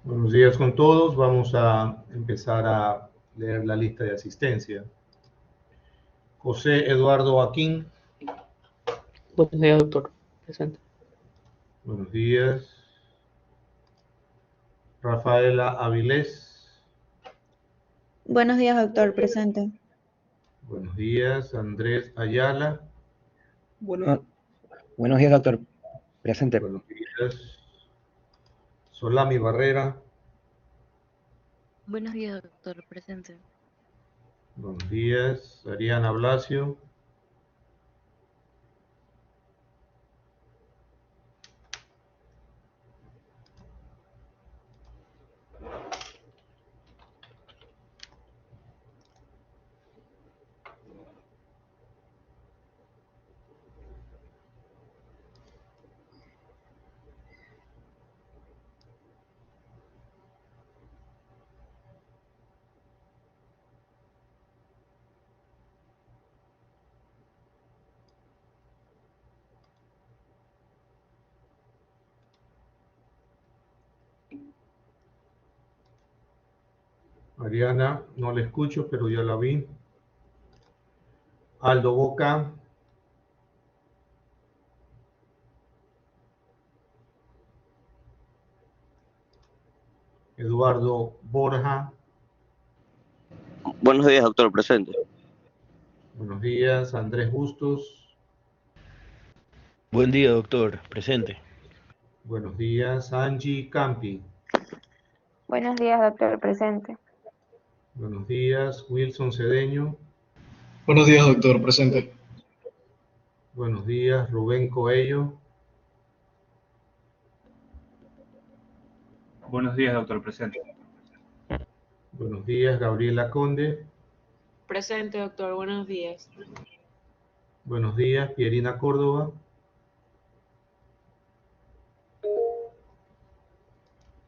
Buenos días con todos. Vamos a empezar a leer la lista de asistencia. José Eduardo Aquín. Buenos días, doctor. Presente. Buenos días. Rafaela Avilés. Buenos días, doctor. Presente. Buenos días. Andrés Ayala. Buenos días, doctor. Presente. Buenos días. Solami Barrera. Buenos días, doctor. Presente. Buenos días. Ariana Blasio. Ariana, no la escucho, pero ya la vi. Aldo Boca. Eduardo Borja. Buenos días, doctor. Presente. Buenos días. Andrés Bustos. Buen día, doctor. Presente. Buenos días. Angie Campi. Buenos días, doctor. Presente. Buenos días. Wilson Cedeño. Buenos días, doctor. Presente. Buenos días. Rubén Coello. Buenos días, doctor. Presente. Buenos días. Gabriela Conde. Presente, doctor. Buenos días. Buenos días. Pierina Córdoba.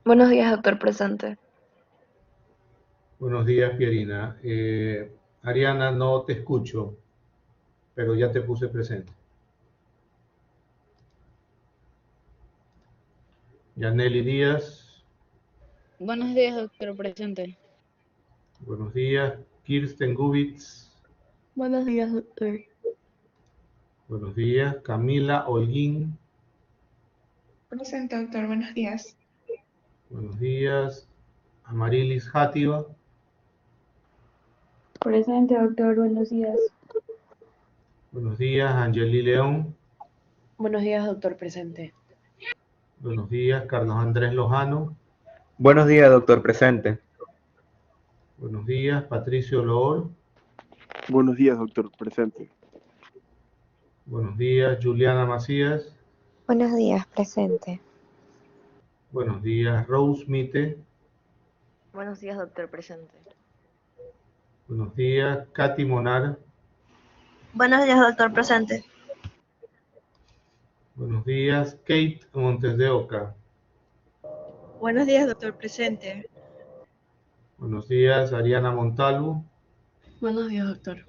Buenos días, doctor. Presente. Buenos días, Pierina. Ariana, no te escucho, pero ya te puse presente. Yaneli Díaz. Buenos días, doctor. Presente. Buenos días. Kirsten Gubitz. Buenos días, doctor. Buenos días. Camila Holguín. Presente, doctor. Buenos días. Buenos días. Amarilis Játiva. Presente, doctor. Buenos días. Buenos días. Angeli León. Buenos días, doctor. Presente. Buenos días. Carlos Andrés Lojano. Buenos días, doctor. Presente. Buenos días. Patricio Loor. Buenos días, doctor. Presente. Buenos días. Juliana Macías. Buenos días. Presente. Buenos días. Rose Mite. Buenos días, doctor. Presente. Buenos días. Katy Monar. Buenos días, doctor. Presente. Buenos días. Kate Montes de Oca. Buenos días, doctor. Presente. Buenos días. Ariana Montalvo. Buenos días, doctor.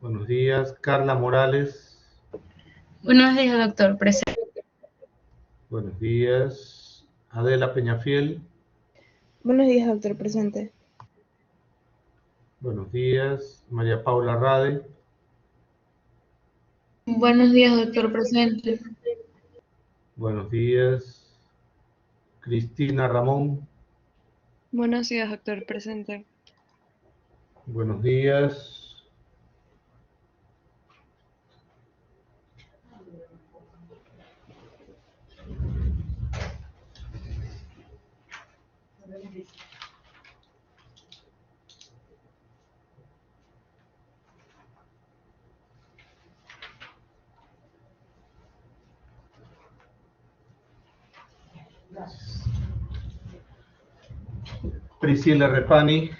Buenos días. Carla Morales. Buenos días, doctor. Presente. Buenos días. Adela Peñafiel. Buenos días, doctor. Presente. Buenos días. María Paula Rade. Buenos días, doctor. Presente. Buenos días. Cristina Ramón. Buenos días, doctor. Presente. Buenos días. Priscila Repani.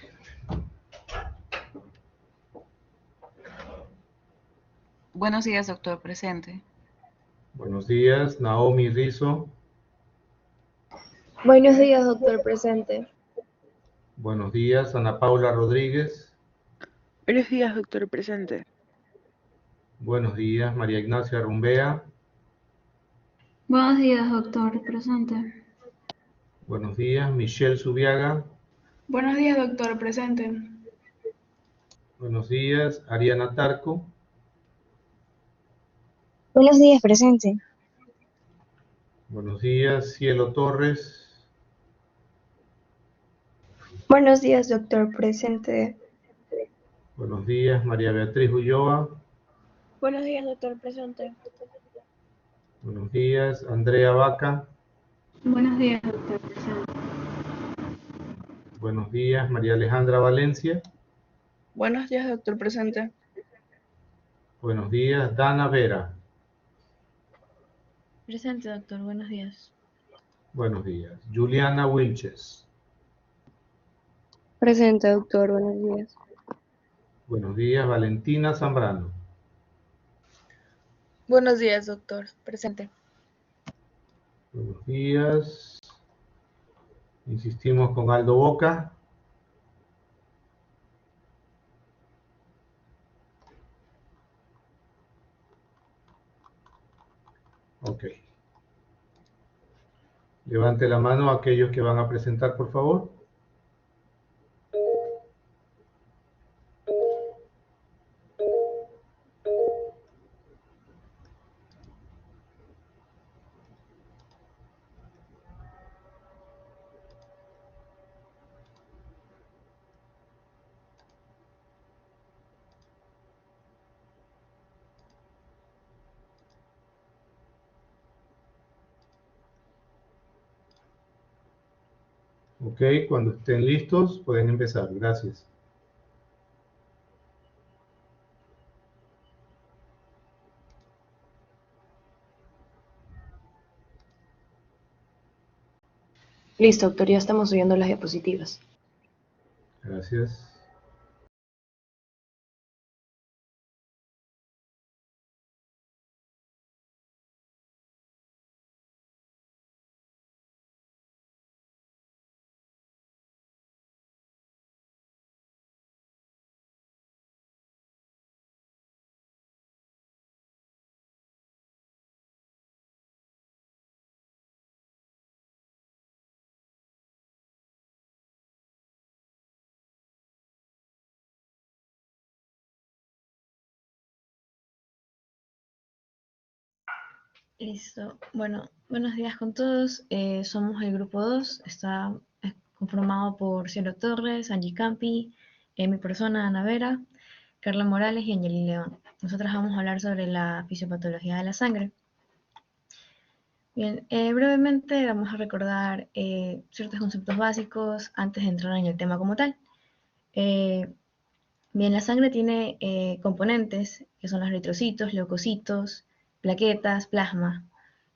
Buenos días, doctor. Presente. Buenos días. Naomi Rizzo. Buenos días, doctor. Presente. Buenos días. Ana Paula Rodríguez. Buenos días, doctor. Presente. Buenos días. María Ignacia Rumbea. Buenos días, doctor. Presente. Buenos días, Michelle Subiaga. Buenos días, doctor. Presente. Buenos días, Ariana Tarco. Buenos días, presente. Buenos días, Cielo Torres. Buenos días, doctor. Presente. Buenos días, María Beatriz Ulloa. Buenos días, doctor. Presente. Buenos días, Andrea Vaca. Buenos días, doctor. Presente. Buenos días, María Alejandra Valencia. Buenos días, doctor. Presente. Buenos días, Dana Vera. Presente, doctor. Buenos días. Buenos días, Juliana Wilches. Presente, doctor. Buenos días. Buenos días, Valentina Zambrano. Buenos días, doctor. Presente. Buenos días. Insistimos con Aldo Boca. Ok. Levante la mano a aquellos que van a presentar, por favor. Ok, cuando estén listos pueden empezar. Gracias. Listo, doctor. Ya estamos subiendo las diapositivas. Gracias. Listo. Bueno, buenos días con todos. Somos el grupo 2. Está conformado por Cielo Torres, Angie Campi, mi persona, Ana Vera, Carla Morales y Angelín León. Nosotras vamos a hablar sobre la fisiopatología de la sangre. Bien, brevemente vamos a recordar ciertos conceptos básicos antes de entrar en el tema como tal. Bien, la sangre tiene componentes que son los eritrocitos, leucocitos, plaquetas, plasma.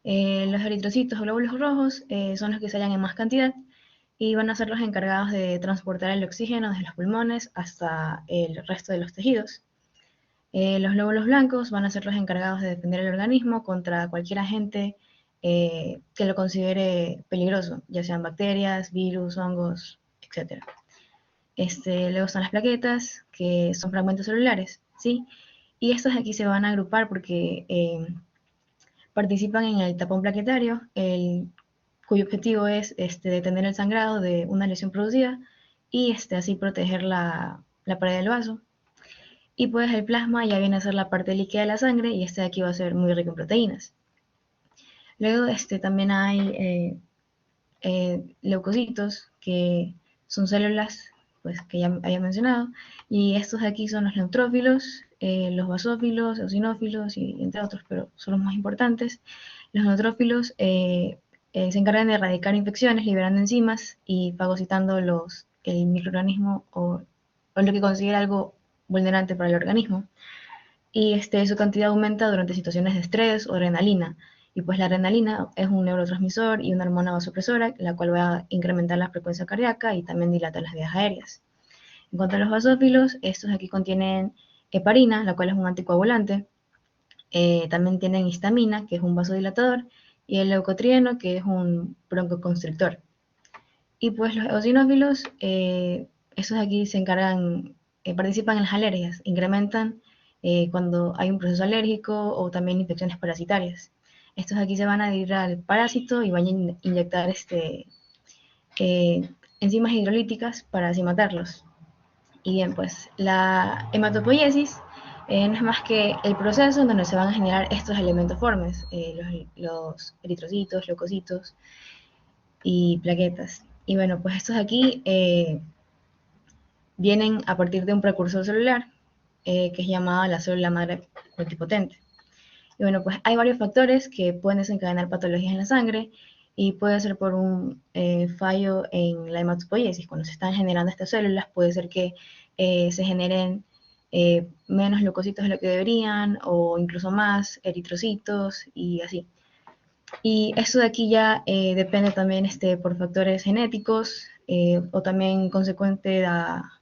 Los eritrocitos o glóbulos rojos son los que se hallan en más cantidad y van a ser los encargados de transportar el oxígeno desde los pulmones hasta el resto de los tejidos. Los glóbulos blancos van a ser los encargados de defender el organismo contra cualquier agente que lo considere peligroso, ya sean bacterias, virus, hongos, etc. Luego están las plaquetas, que son fragmentos celulares, ¿sí? Y estos aquí se van a agrupar porque participan en el tapón plaquetario, cuyo objetivo es detener el sangrado de una lesión producida y así proteger la pared del vaso. Y pues el plasma ya viene a ser la parte líquida de la sangre y de aquí va a ser muy rico en proteínas. Luego también hay leucocitos, que son células pues, que ya había mencionado, y estos de aquí son los neutrófilos, los basófilos, eosinófilos y entre otros, pero son los más importantes. Los neutrófilos se encargan de erradicar infecciones, liberando enzimas y fagocitando el microorganismo o lo que considera algo vulnerante para el organismo. Y su cantidad aumenta durante situaciones de estrés o adrenalina. Y pues la adrenalina es un neurotransmisor y una hormona vasopresora, la cual va a incrementar la frecuencia cardíaca y también dilata las vías aéreas. En cuanto a los basófilos, estos aquí contienen heparina, la cual es un anticoagulante. También tienen histamina, que es un vasodilatador, y el leucotrieno, que es un broncoconstrictor. Y pues los eosinófilos, estos aquí se encargan, participan en las alergias, incrementan cuando hay un proceso alérgico o también infecciones parasitarias. Estos aquí se van a adherir al parásito y van a inyectar enzimas hidrolíticas para así matarlos. Y bien, pues la hematopoiesis no es más que el proceso en donde se van a generar estos elementos formes, los eritrocitos, leucocitos y plaquetas. Y bueno, pues estos aquí vienen a partir de un precursor celular que es llamada la célula madre multipotente. Y bueno, pues hay varios factores que pueden desencadenar patologías en la sangre y puede ser por un fallo en la hematopoiesis. Cuando se están generando estas células, puede ser que se generen menos leucocitos de lo que deberían o incluso más eritrocitos y así. Y esto de aquí ya depende también por factores genéticos o también consecuente a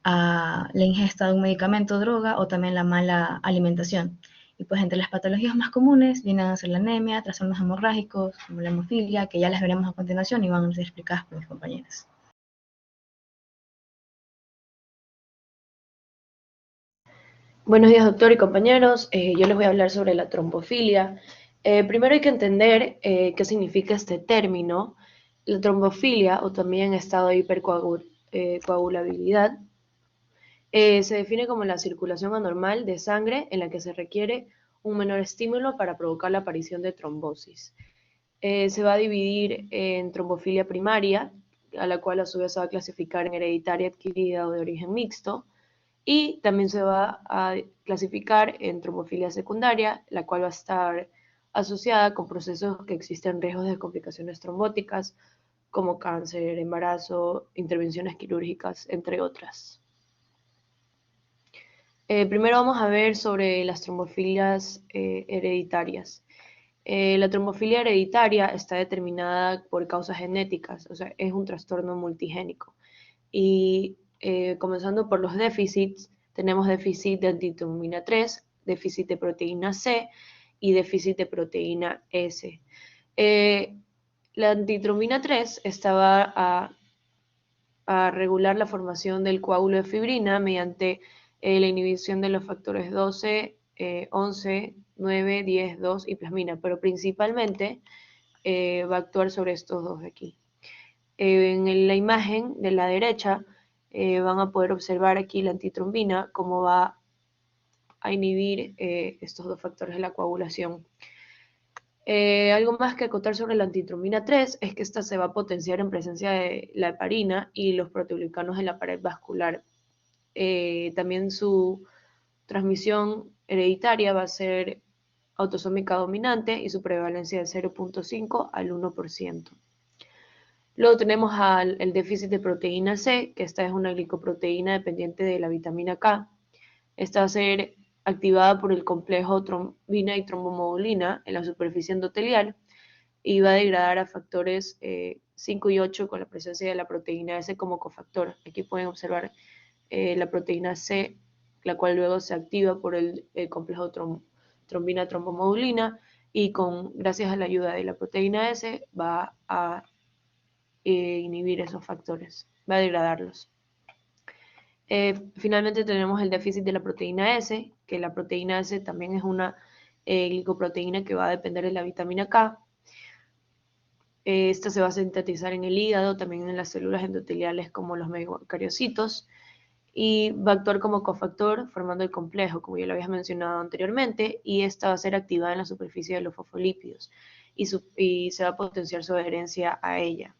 la ingesta de un medicamento, droga o también la mala alimentación. Y pues entre las patologías más comunes vienen a ser la anemia, trastornos hemorrágicos, como la hemofilia, que ya las veremos a continuación y van a ser explicadas por mis compañeras. Buenos días, doctor y compañeros. Yo les voy a hablar sobre la trombofilia. Primero hay que entender qué significa este término. La trombofilia, o también estado de hipercoagulabilidad, se define como la circulación anormal de sangre en la que se requiere un menor estímulo para provocar la aparición de trombosis. Se va a dividir en trombofilia primaria, a la cual a su vez se va a clasificar en hereditaria, adquirida o de origen mixto, y también se va a clasificar en trombofilia secundaria, la cual va a estar asociada con procesos que existen riesgos de complicaciones trombóticas, como cáncer, embarazo, intervenciones quirúrgicas, entre otras. Primero vamos a ver sobre las trombofilias hereditarias. La trombofilia hereditaria está determinada por causas genéticas, o sea, es un trastorno multigénico. Y comenzando por los déficits, tenemos déficit de antitrombina 3, déficit de proteína C y déficit de proteína S. La antitrombina 3 estaba a regular la formación del coágulo de fibrina mediante la inhibición de los factores 12, 11, 9, 10, 2 y plasmina, pero principalmente va a actuar sobre estos dos de aquí. En la imagen de la derecha van a poder observar aquí la antitrombina, cómo va a inhibir estos dos factores de la coagulación. Algo más que acotar sobre la antitrombina 3 es que esta se va a potenciar en presencia de la heparina y los proteoglicanos en la pared vascular. También su transmisión hereditaria va a ser autosómica dominante y su prevalencia de 0.5 al 1%. Luego tenemos el déficit de proteína C, que esta es una glicoproteína dependiente de la vitamina K. Esta va a ser activada por el complejo trombina y trombomodulina en la superficie endotelial y va a degradar a factores 5 y 8 con la presencia de la proteína S como cofactor. Aquí pueden observar la proteína C, la cual luego se activa por el complejo trombina trombomodulina y gracias a la ayuda de la proteína S va a inhibir esos factores, va a degradarlos. Finalmente tenemos el déficit de la proteína S, que la proteína S también es una glicoproteína que va a depender de la vitamina K. Esta se va a sintetizar en el hígado, también en las células endoteliales como los megacariocitos, y va a actuar como cofactor formando el complejo, como ya lo habías mencionado anteriormente, y esta va a ser activada en la superficie de los fosfolípidos y se va a potenciar su adherencia a ella.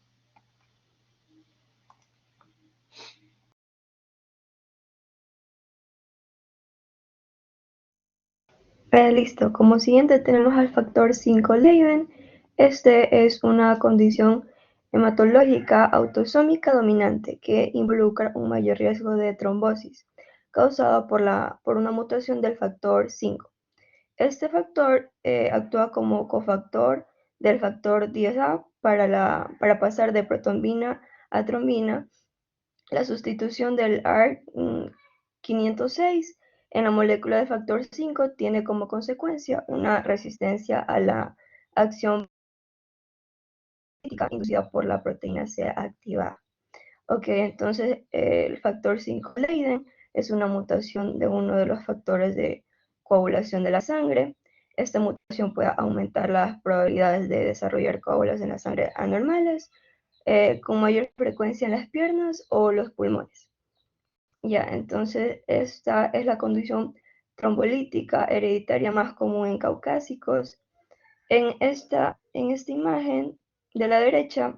Listo. Como siguiente tenemos al factor 5 Leiden. Este es una condición hematológica autosómica dominante que involucra un mayor riesgo de trombosis causado por una mutación del factor 5. Este factor actúa como cofactor del factor 10A para pasar de protombina a trombina. La sustitución del AR506 en la molécula del factor 5 tiene como consecuencia una resistencia a la acción inducida por la proteína C activada. Ok, entonces el factor 5 Leiden es una mutación de uno de los factores de coagulación de la sangre. Esta mutación puede aumentar las probabilidades de desarrollar coágulos en la sangre anormales, con mayor frecuencia en las piernas o los pulmones. Ya, entonces esta es la condición trombolítica hereditaria más común en caucásicos. En esta imagen de la derecha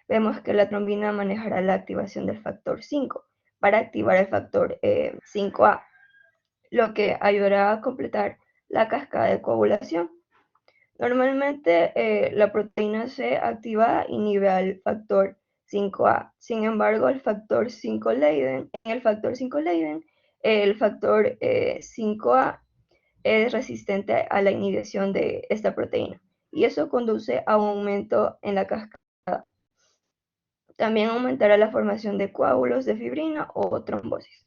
vemos que la trombina manejará la activación del factor 5 para activar el factor 5A, lo que ayudará a completar la cascada de coagulación. Normalmente la proteína C activada inhibe al factor 5A. Sin embargo, el factor 5 Leiden, el factor 5A es resistente a la inhibición de esta proteína y eso conduce a un aumento en la cascada. También aumentará la formación de coágulos de fibrina o trombosis.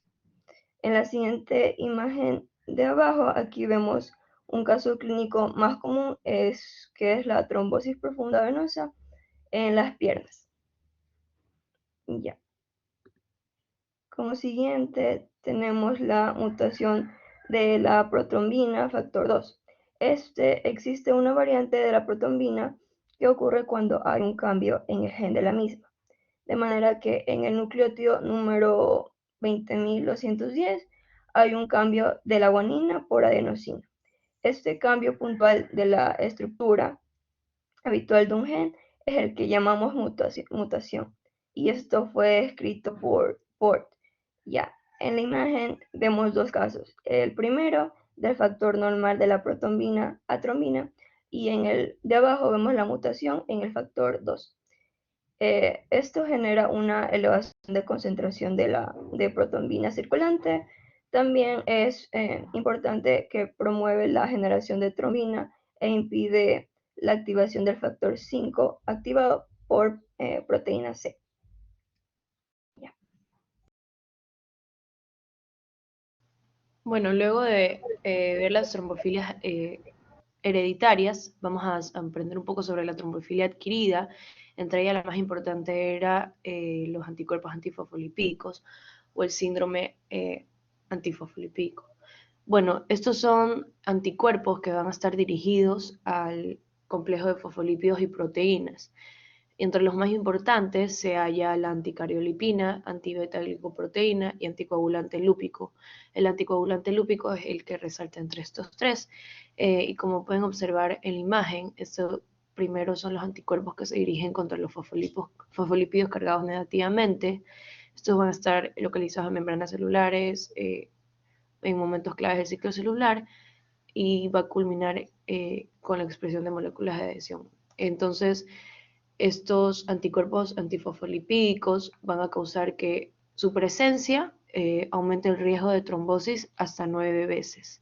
En la siguiente imagen de abajo, aquí vemos un caso clínico más común, que es la trombosis profunda venosa en las piernas. Ya. Como siguiente, tenemos la mutación de la protrombina factor 2. Existe una variante de la protrombina que ocurre cuando hay un cambio en el gen de la misma. De manera que en el nucleótido número 20.210 hay un cambio de la guanina por adenosina. Este cambio puntual de la estructura habitual de un gen es el que llamamos mutación. Y esto fue escrito por Port. Ya, en la imagen vemos dos casos. El primero del factor normal de la protrombina a trombina y en el de abajo vemos la mutación en el factor 2. Esto genera una elevación de concentración de protrombina circulante. También es importante que promueve la generación de trombina e impide la activación del factor 5 activado por proteína C. Bueno, luego de ver las trombofilias hereditarias, vamos a aprender un poco sobre la trombofilia adquirida. Entre ellas la más importante era los anticuerpos antifosfolipídicos o el síndrome antifosfolipídico. Bueno, estos son anticuerpos que van a estar dirigidos al complejo de fosfolípidos y proteínas. Entre los más importantes se halla la anticariolipina, antibeta-glicoproteína y anticoagulante lúpico. El anticoagulante lúpico es el que resalta entre estos tres. Y como pueden observar en la imagen, estos primeros son los anticuerpos que se dirigen contra los fosfolípidos cargados negativamente. Estos van a estar localizados en membranas celulares, en momentos claves del ciclo celular, y va a culminar con la expresión de moléculas de adhesión. Entonces, estos anticuerpos antifosfolipídicos van a causar que su presencia aumente el riesgo de trombosis hasta 9 veces.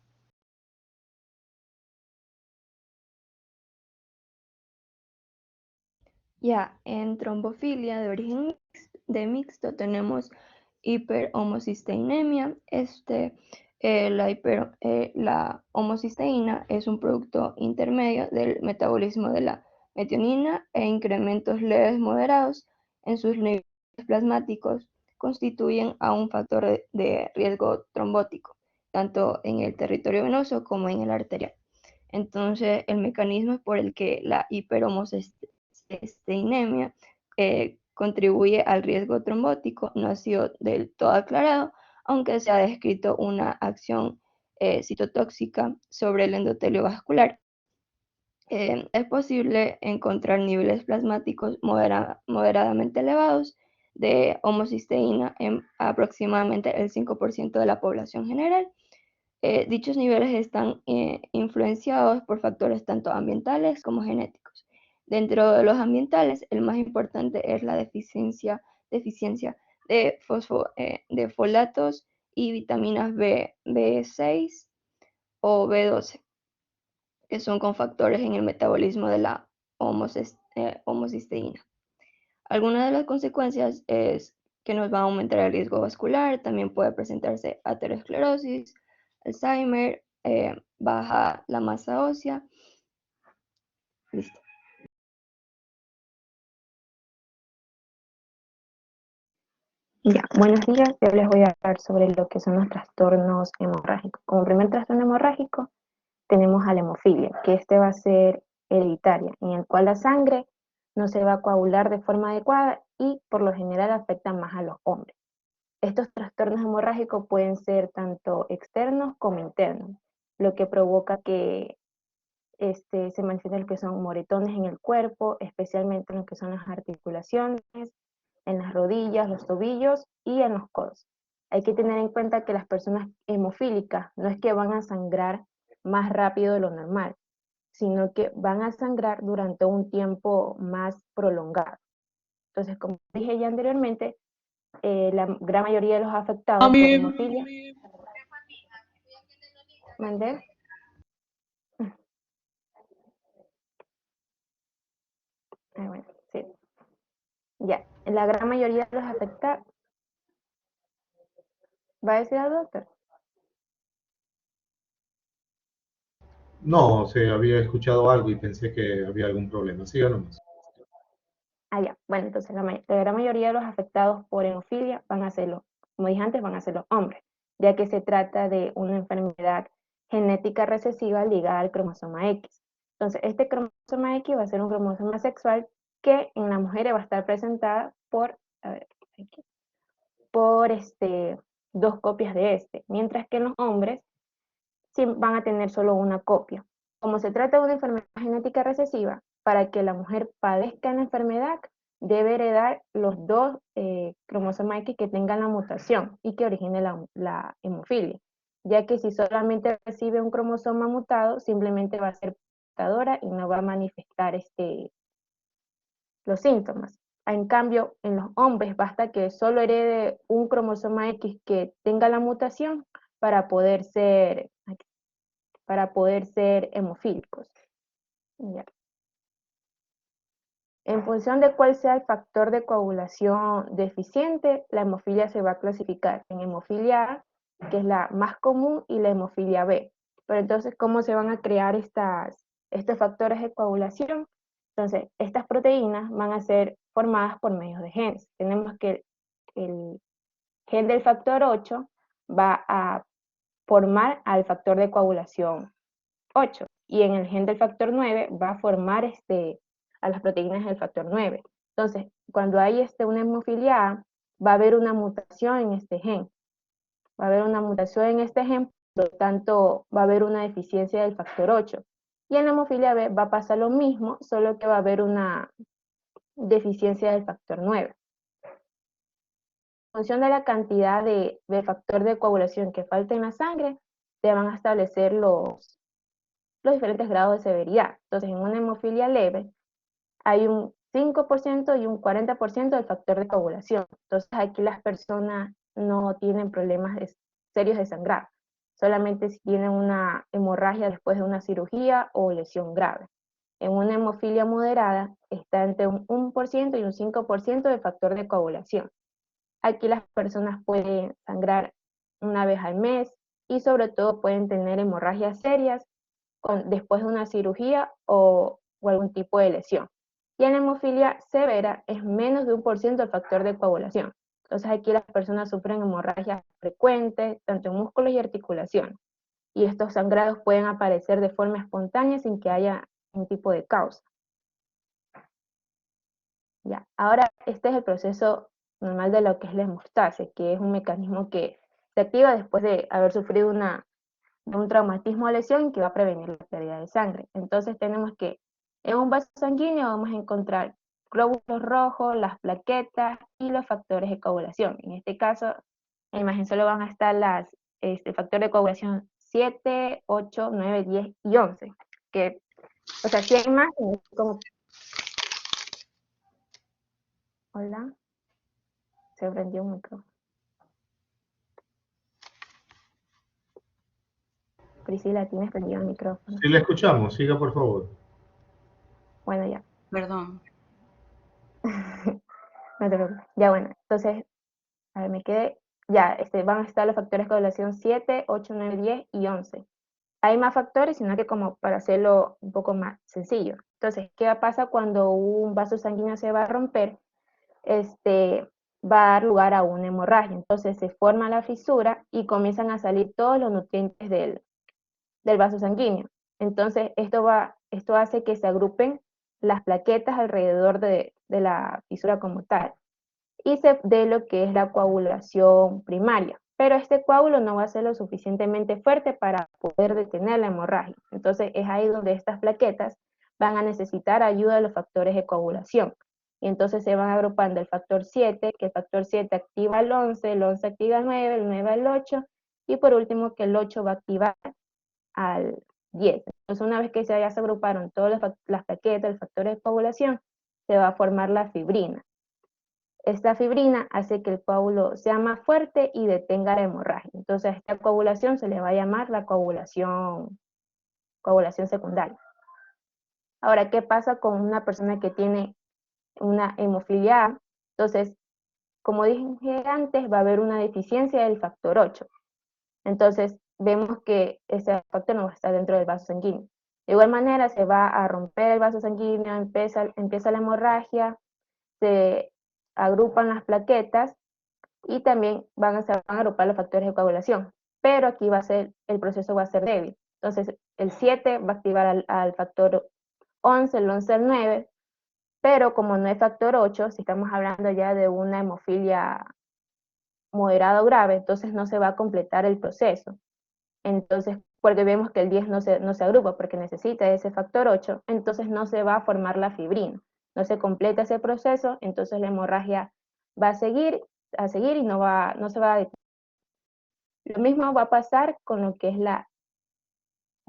Ya, en trombofilia de origen mixto tenemos hiperhomocisteinemia. La homocisteína es un producto intermedio del metabolismo de la metionina e incrementos leves moderados en sus niveles plasmáticos constituyen a un factor de riesgo trombótico, tanto en el territorio venoso como en el arterial. Entonces, el mecanismo por el que la hiperhomocisteinemia contribuye al riesgo trombótico no ha sido del todo aclarado, aunque se ha descrito una acción citotóxica sobre el endotelio vascular. Es posible encontrar niveles plasmáticos moderadamente elevados de homocisteína en aproximadamente el 5% de la población general. Dichos niveles están influenciados por factores tanto ambientales como genéticos. Dentro de los ambientales, el más importante es la deficiencia de folatos y vitaminas B6 o B12, que son cofactores en el metabolismo de la homocisteína. Algunas de las consecuencias es que nos va a aumentar el riesgo vascular, también puede presentarse aterosclerosis, Alzheimer, baja la masa ósea. Listo. Ya, buenos días. Yo les voy a hablar sobre lo que son los trastornos hemorrágicos. Como primer trastorno hemorrágico tenemos a la hemofilia, que va a ser hereditaria, en el cual la sangre no se va a coagular de forma adecuada y por lo general afectan más a los hombres. Estos trastornos hemorrágicos pueden ser tanto externos como internos, lo que provoca que se manifiesta lo que son moretones en el cuerpo, especialmente en lo que son las articulaciones, en las rodillas, los tobillos y en los codos. Hay que tener en cuenta que las personas hemofílicas no es que van a sangrar más rápido de lo normal, sino que van a sangrar durante un tiempo más prolongado. Entonces, como dije ya anteriormente, la gran mayoría de los afectados por hemofilia... ¿Mandé? Bueno, sí. Ya, la gran mayoría de los afectados... ¿Va a decir al doctor? No, había escuchado algo y pensé que había algún problema. Siga nomás. Ya. Bueno, entonces la gran mayoría de los afectados por hemofilia van a ser como dije antes, van a ser los hombres, ya que se trata de una enfermedad genética recesiva ligada al cromosoma X. Entonces, este cromosoma X va a ser un cromosoma sexual que en las mujeres va a estar presentada por, dos copias de mientras que en los hombres sí van a tener solo una copia. Como se trata de una enfermedad genética recesiva, para que la mujer padezca la enfermedad, debe heredar los dos cromosomas X que tengan la mutación y que origine la hemofilia, ya que si solamente recibe un cromosoma mutado, simplemente va a ser portadora y no va a manifestar los síntomas. En cambio, en los hombres basta que solo herede un cromosoma X que tenga la mutación para poder ser hemofílicos. Ya. En función de cuál sea el factor de coagulación deficiente, la hemofilia se va a clasificar en hemofilia A, que es la más común, y la hemofilia B. Pero entonces, ¿cómo se van a crear estos factores de coagulación? Entonces, estas proteínas van a ser formadas por medio de genes. Tenemos que el gen del factor 8 va a formar al factor de coagulación 8, y en el gen del factor 9 va a formar a las proteínas del factor 9. Entonces, cuando hay una hemofilia A, va a haber una mutación en este gen. Va a haber una mutación en este gen, por lo tanto, va a haber una deficiencia del factor 8. Y en la hemofilia B va a pasar lo mismo, solo que va a haber una deficiencia del factor 9. En función de la cantidad de factor de coagulación que falta en la sangre, se van a establecer los diferentes grados de severidad. Entonces, en una hemofilia leve, hay un 5% y un 40% del factor de coagulación. Entonces, aquí las personas no tienen problemas serios de sangrado, solamente si tienen una hemorragia después de una cirugía o lesión grave. En una hemofilia moderada, está entre un 1% y un 5% del factor de coagulación. Aquí las personas pueden sangrar una vez al mes y sobre todo pueden tener hemorragias serias después de una cirugía o algún tipo de lesión. Y en la hemofilia severa es menos de 1% el factor de coagulación. Entonces aquí las personas sufren hemorragias frecuentes, tanto en músculos y articulaciones. Y estos sangrados pueden aparecer de forma espontánea sin que haya un tipo de causa. Ya. Ahora, este es el proceso normal de lo que es la hemostasia, que es un mecanismo que se activa después de haber sufrido un traumatismo o lesión que va a prevenir la pérdida de sangre. Entonces tenemos que en un vaso sanguíneo vamos a encontrar glóbulos rojos, las plaquetas y los factores de coagulación. En este caso, en la imagen solo van a estar el factor de coagulación 7, 8, 9, 10 y 11. O sea, si hay más, como... Hola. Se prendió un micrófono. Priscila, ¿tienes prendido el micrófono? Sí, la escuchamos. Siga, por favor. Bueno, ya. Perdón. No te preocupes. Ya, bueno. Entonces, a ver, me quedé. Ya, van a estar los factores de coagulación 7, 8, 9, 10 y 11. Hay más factores, sino que como para hacerlo un poco más sencillo. Entonces, ¿qué pasa cuando un vaso sanguíneo se va a romper? Va a dar lugar a una hemorragia. Entonces se forma la fisura y comienzan a salir todos los nutrientes del vaso sanguíneo. Entonces esto hace que se agrupen las plaquetas alrededor de la fisura como tal, y se dé lo que es la coagulación primaria. Pero este coágulo no va a ser lo suficientemente fuerte para poder detener la hemorragia. Entonces es ahí donde estas plaquetas van a necesitar ayuda de los factores de coagulación. Y entonces se van agrupando el factor 7, que el factor 7 activa el 11 activa el 9, el 9 al 8, y por último que el 8 va a activar al 10. Entonces una vez que ya se agruparon todas las plaquetas, los factores de coagulación, se va a formar la fibrina. Esta fibrina hace que el coágulo sea más fuerte y detenga la hemorragia. Entonces a esta coagulación se le va a llamar la coagulación secundaria. Ahora, ¿qué pasa con una persona que tiene una hemofilia A? Entonces, como dije antes, va a haber una deficiencia del factor 8. Entonces, vemos que ese factor no va a estar dentro del vaso sanguíneo. De igual manera, se va a romper el vaso sanguíneo, empieza la hemorragia, se agrupan las plaquetas y también se van a agrupar los factores de coagulación. Pero aquí el proceso va a ser débil. Entonces, el 7 va a activar al factor 11, el 11 al 9, pero como no es factor 8, si estamos hablando ya de una hemofilia moderada o grave, entonces no se va a completar el proceso. Entonces, porque vemos que el 10 no se agrupa porque necesita ese factor 8, entonces no se va a formar la fibrina. No se completa ese proceso, entonces la hemorragia va a seguir y no se va a detener. Lo mismo va a pasar con lo que es la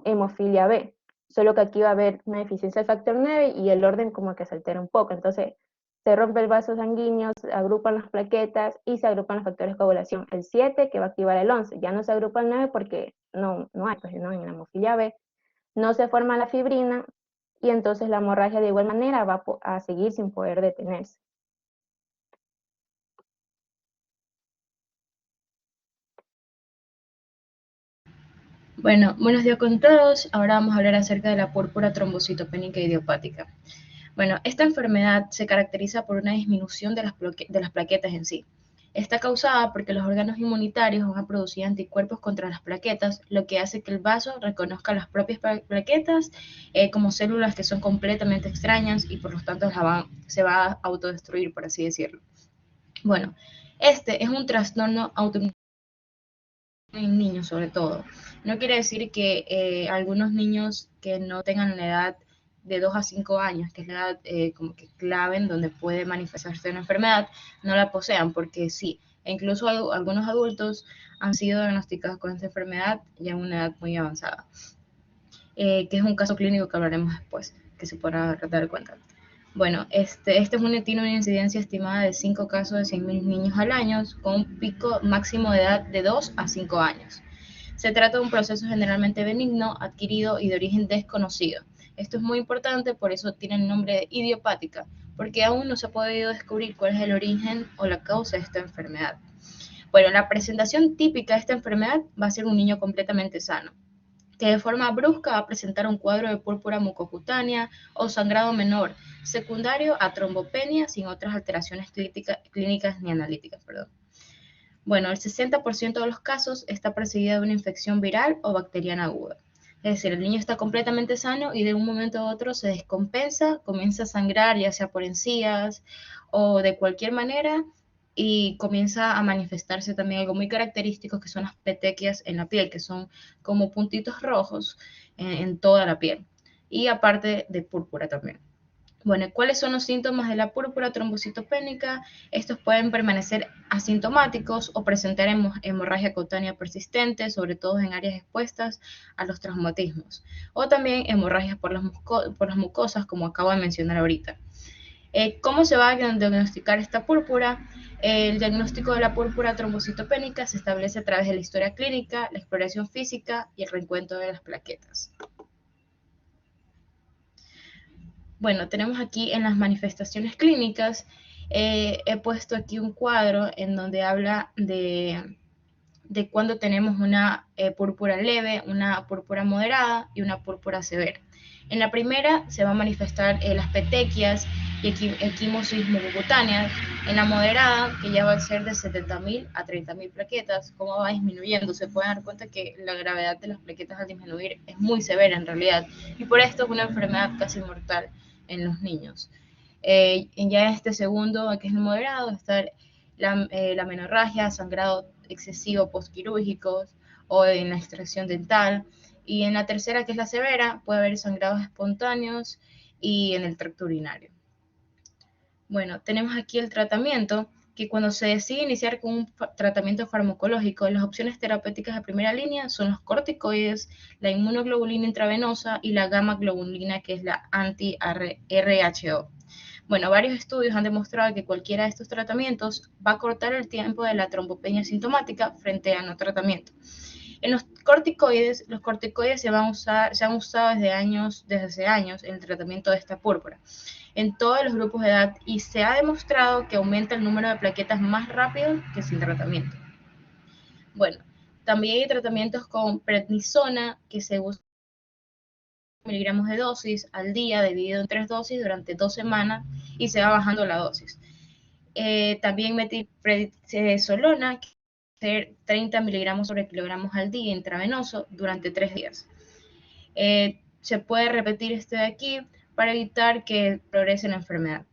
hemofilia B, solo que aquí va a haber una deficiencia del factor 9 y el orden como que se altera un poco. Entonces, se rompe el vaso sanguíneo, se agrupan las plaquetas y se agrupan los factores de coagulación. El 7 que va a activar el 11, ya no se agrupa el 9 porque no hay, pues no, en la hemofilia B no se forma la fibrina y entonces la hemorragia de igual manera va a seguir sin poder detenerse. Bueno, buenos días con todos. Ahora vamos a hablar acerca de la púrpura trombocitopénica idiopática. Bueno, esta enfermedad se caracteriza por una disminución de las plaquetas en sí. Está causada porque los órganos inmunitarios van a producir anticuerpos contra las plaquetas, lo que hace que el vaso reconozca las propias plaquetas como células que son completamente extrañas y por lo tanto se va a autodestruir, por así decirlo. Bueno, este es un trastorno autoinmune en niños sobre todo. No quiere decir que algunos niños que no tengan la edad de 2 a 5 años, que es la edad como que clave en donde puede manifestarse una enfermedad, no la posean, porque sí, e incluso algunos adultos han sido diagnosticados con esta enfermedad ya en una edad muy avanzada, que es un caso clínico que hablaremos después, que se podrá dar cuenta. Bueno, tiene una incidencia estimada de 5 casos de 100.000 niños al año, con un pico máximo de edad de 2 a 5 años. Se trata de un proceso generalmente benigno, adquirido y de origen desconocido. Esto es muy importante, por eso tiene el nombre de idiopática, porque aún no se ha podido descubrir cuál es el origen o la causa de esta enfermedad. Bueno, la presentación típica de esta enfermedad va a ser un niño completamente sano, que de forma brusca va a presentar un cuadro de púrpura mucocutánea o sangrado menor, secundario a trombopenia sin otras alteraciones clínicas ni analíticas. Bueno, el 60% de los casos está precedida de una infección viral o bacteriana aguda. Es decir, el niño está completamente sano y de un momento a otro se descompensa, comienza a sangrar ya sea por encías o de cualquier manera y comienza a manifestarse también algo muy característico que son las petequias en la piel, que son como puntitos rojos en toda la piel y aparte de púrpura también. Bueno, ¿cuáles son los síntomas de la púrpura trombocitopénica? Estos pueden permanecer asintomáticos o presentar hemorragia cutánea persistente, sobre todo en áreas expuestas a los traumatismos, o también hemorragias por las mucosas, como acabo de mencionar ahorita. ¿Cómo se va a diagnosticar esta púrpura? El diagnóstico de la púrpura trombocitopénica se establece a través de la historia clínica, la exploración física y el recuento de las plaquetas. Bueno, tenemos aquí en las manifestaciones clínicas, he puesto aquí un cuadro en donde habla de cuando tenemos una púrpura leve, una púrpura moderada y una púrpura severa. En la primera se va a manifestar las petequias y equimosis mucocutáneas. En la moderada, que ya va a ser de 70.000 a 30.000 plaquetas, cómo va disminuyendo. Se pueden dar cuenta que la gravedad de las plaquetas al disminuir es muy severa en realidad, y por esto es una enfermedad casi mortal en los niños. Ya en este segundo, que es el moderado, está la menorragia, sangrado excesivo postquirúrgico o en la extracción dental. Y en la tercera, que es la severa, puede haber sangrados espontáneos y en el tracto urinario. Bueno, tenemos aquí el tratamiento, que cuando se decide iniciar con un tratamiento farmacológico, las opciones terapéuticas de primera línea son los corticoides, la inmunoglobulina intravenosa y la gamma globulina, que es la anti-RHO. Bueno, varios estudios han demostrado que cualquiera de estos tratamientos va a cortar el tiempo de la trombopenia sintomática frente a no tratamiento. En los corticoides se han usado desde hace años en el tratamiento de esta púrpura en todos los grupos de edad y se ha demostrado que aumenta el número de plaquetas más rápido que sin tratamiento. Bueno, también hay tratamientos con prednisona que se usa miligramos de dosis al día dividido en 3 dosis durante 2 semanas y se va bajando la dosis. También metilprednisolona, que ser 30 miligramos sobre kilogramos al día intravenoso durante 3 días. Se puede repetir este de aquí para evitar que progrese la enfermedad.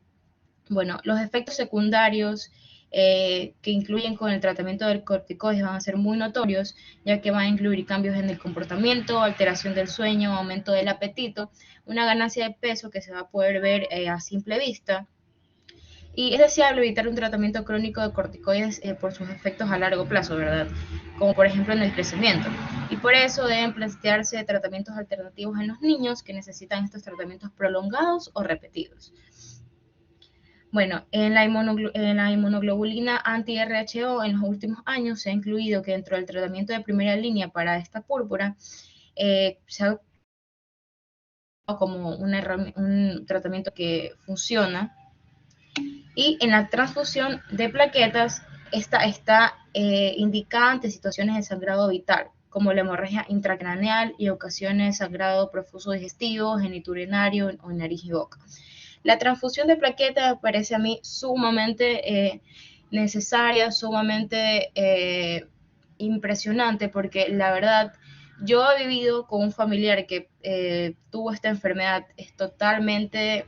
Bueno, los efectos secundarios que incluyen con el tratamiento del corticoides van a ser muy notorios, ya que van a incluir cambios en el comportamiento, alteración del sueño, aumento del apetito, una ganancia de peso que se va a poder ver a simple vista. Y es deseable evitar un tratamiento crónico de corticoides por sus efectos a largo plazo, ¿verdad? Como por ejemplo en el crecimiento. Y por eso deben plantearse tratamientos alternativos en los niños que necesitan estos tratamientos prolongados o repetidos. Bueno, en la inmunoglobulina anti-RHO en los últimos años se ha incluido que dentro del tratamiento de primera línea para esta púrpura se ha como un tratamiento que funciona. Y en la transfusión de plaquetas, esta está indicada ante situaciones de sangrado vital, como la hemorragia intracraneal y ocasiones de sangrado profuso digestivo, genitourinario o en nariz y boca. La transfusión de plaquetas me parece a mí sumamente necesaria, sumamente impresionante, porque la verdad, yo he vivido con un familiar que tuvo esta enfermedad, es totalmente